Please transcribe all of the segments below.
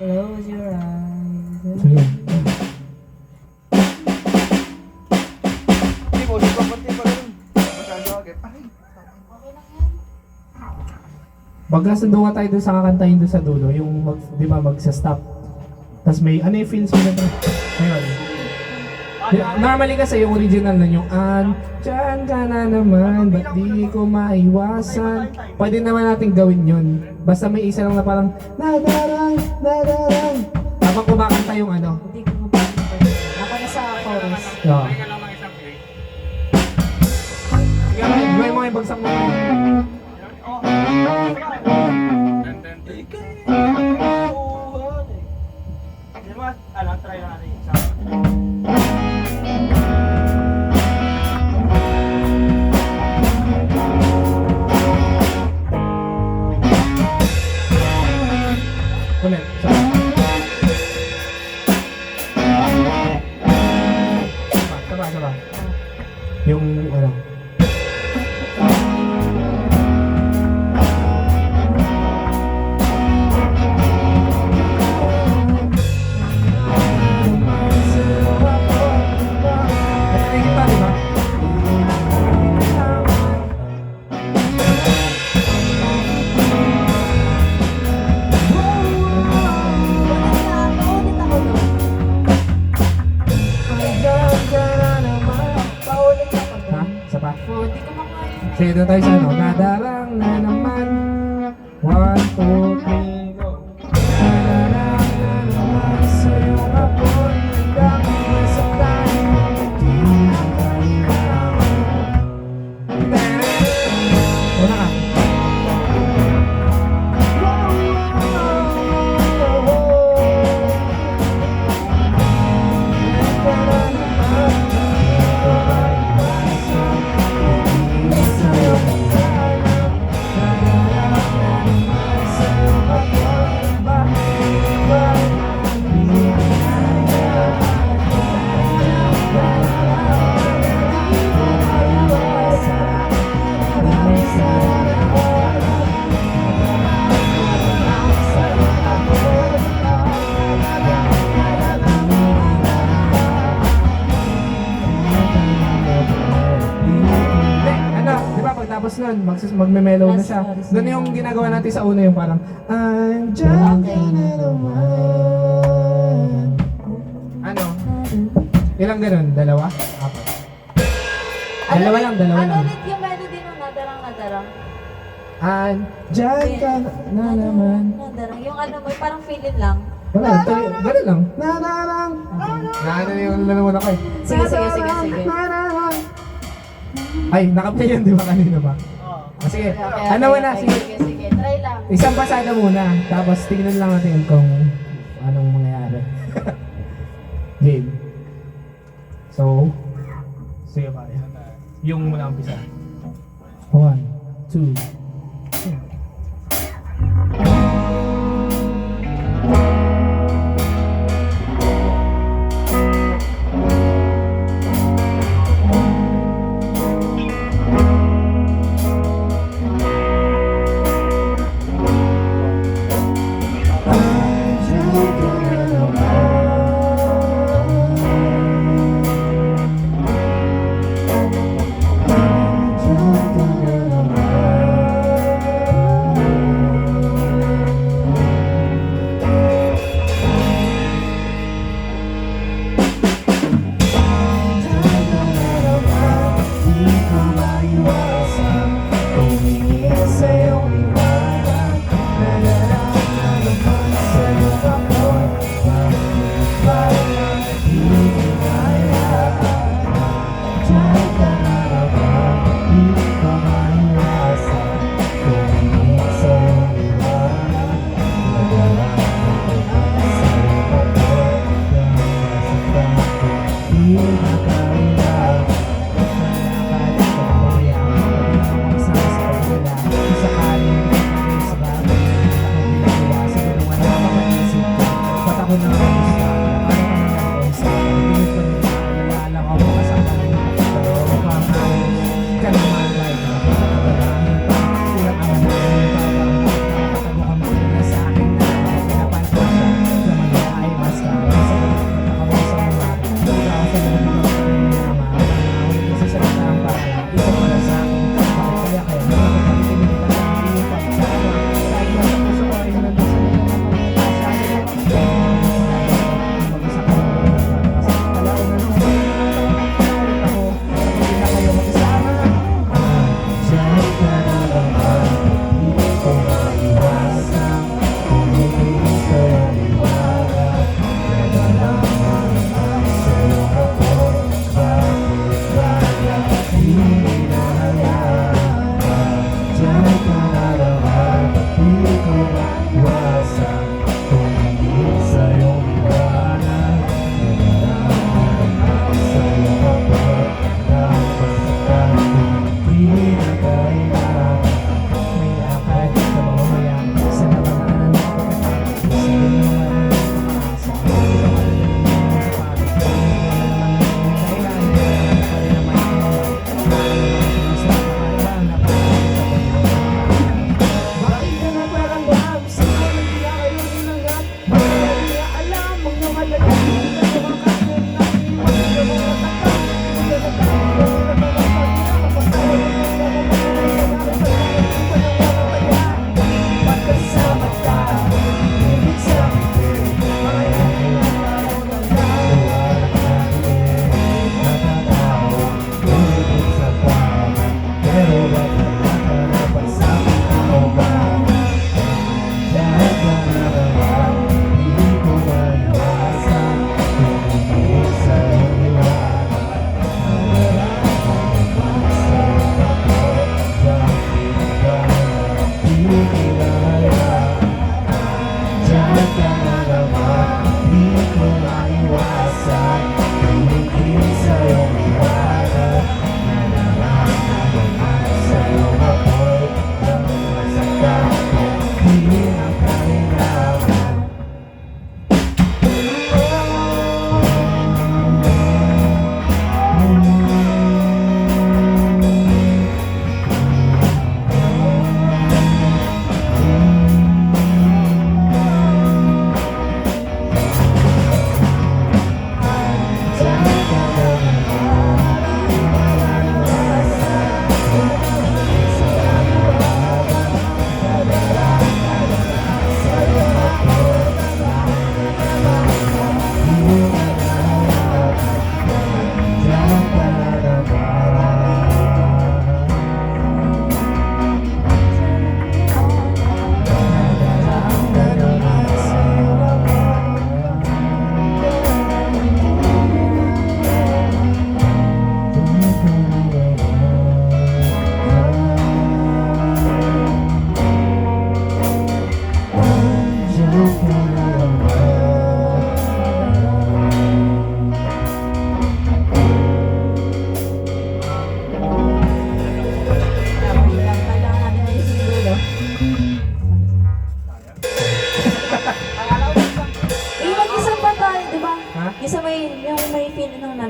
Close your eyes. So yun. Hindi mo, pati pa rin. Masyado agad. Ay, Pag nasa doon tayo doon sa kakantahin doon sa dulo, yung di ba magsa-stop. Tapos may, ano yung feels mo na ito? Ngayon. Normally kasi yung original na yung andyan ka na naman, ba't di ko maiwasan. Pwede naman natin gawin yun. Basta may isa lang na parang nadarang, nadarang. Habang kumakanta yung ano. Hindi ko mapapagod. Ako na sa chorus. Yeah. Gawin mo yung bagsak mo. try natin yung Ulit. Saba. Yung ano. Sige, doon tayo sa ano. Nadarang na naman. 1, 2, 3, go. Nadarang na naman sa iyong apoy. Hanggang masaktan. Di na kailangan. Una ka. Tapos nun, magme-mellow na siya. Doon yung ginagawa natin sa una yung parang andyan ka na naman. Ano? Ilang ganun? Dalawa? Apat? Dalawa lang. Ano ulit yung melody nung nadarang? Andyan ka na naman. Nadarang. Yung ano mo, parang feeling lang. Wala, ganun lang. Nadarang. Naano yung lalaman ako eh. Sige. Ay, nakaplay yun, di ba kanina ba? Oo. Sige, ano muna, sige. Sige, try lang. Isang pasada muna, tapos tingnan lang natin kung anong mangyayari. Game. So, sige pare. Yung muna umpisa. 1, 2, 3.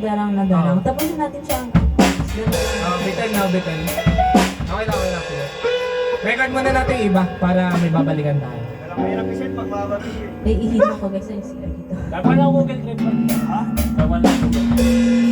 nadarang. Tapusin natin siya. Bitin na, bitin. Okay lang. Record muna natin yung iba para may babalikan tayo. Kailangan mahirap isin pag mababigay. Naiihilo ko guys, yung sila dito. Dapat lang Google Clip. Ha? Dapat lang Google.